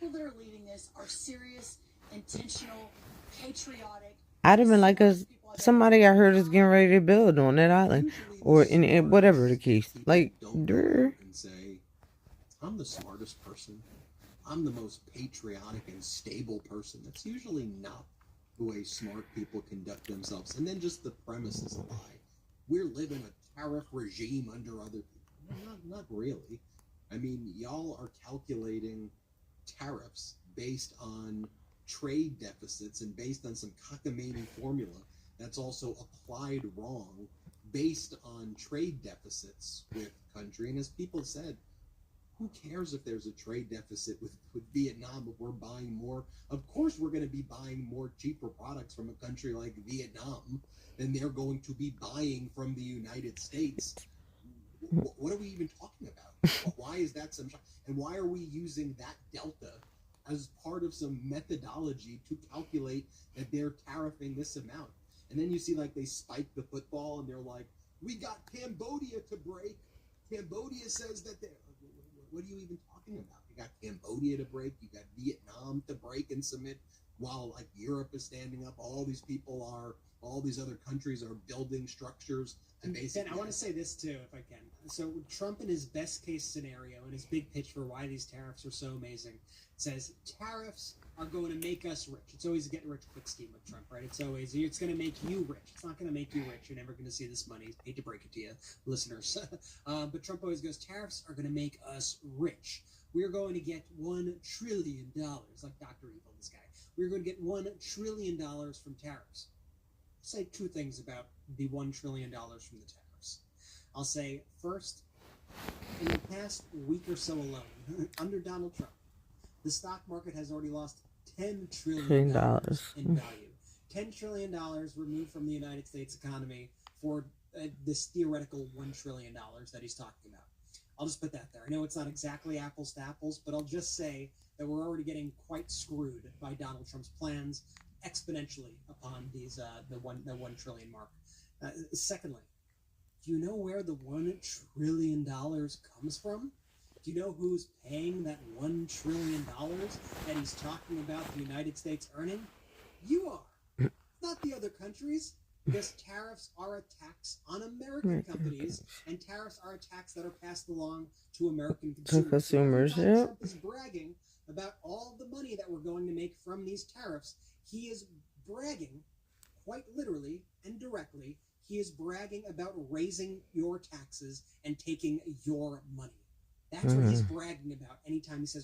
people that are leading this are serious, intentional, patriotic. I'd have been like, cause somebody I heard is getting ready to build on that island, or in whatever the case. Like, and say, I'm the smartest person. I'm the most patriotic and stable person. That's usually not the way smart people conduct themselves. And then just the premise is a lie. We're living a tariff regime under other people. Not really. I mean, y'all are calculating tariffs based on trade deficits and based on some cockamamie formula that's also applied wrong based on trade deficits with country. And as people said, who cares if there's a trade deficit with Vietnam if we're buying more? Of course we're going to be buying more cheaper products from a country like Vietnam than they're going to be buying from the United States. What are we even talking about? Why is that some... And why are we using that delta as part of some methodology to calculate that they're tariffing this amount? And then you see like they spike the football and they're like, we got Cambodia to break. Cambodia says that they're... What are you even talking about? You got Cambodia to break, you got Vietnam to break and submit, while like Europe is standing up. All these other countries are building structures. And basically, I want to say this too, if I can. So Trump, in his best case scenario, in his big pitch for why these tariffs are so amazing, says tariffs are going to make us rich. It's always a get rich quick scheme with Trump, right? It's going to make you rich. It's not going to make you rich. You're never going to see this money. Hate to break it to you, listeners. But Trump always goes, tariffs are going to make us rich. We're going to get $1 trillion, like Dr. Evil, this guy. We're going to get $1 trillion from tariffs. I'll say two things about the $1 trillion from the tariffs. I'll say, first, in the past week or so alone, under Donald Trump, the stock market has already lost $10 trillion in value. $10 trillion removed from the United States economy for this theoretical $1 trillion that he's talking about. I'll just put that there. I know it's not exactly apples to apples, but I'll just say that we're already getting quite screwed by Donald Trump's plans exponentially upon these the 1 trillion mark. Secondly, do you know where the $1 trillion comes from? Do you know who's paying that $1 trillion that he's talking about the United States earning? You are, not the other countries, because tariffs are a tax on American companies, and tariffs are a tax that are passed along to American consumers. Trump is bragging about all the money that we're going to make from these tariffs. He is bragging, quite literally and directly, he is bragging about raising your taxes and taking your money. That's what he's bragging about anytime he says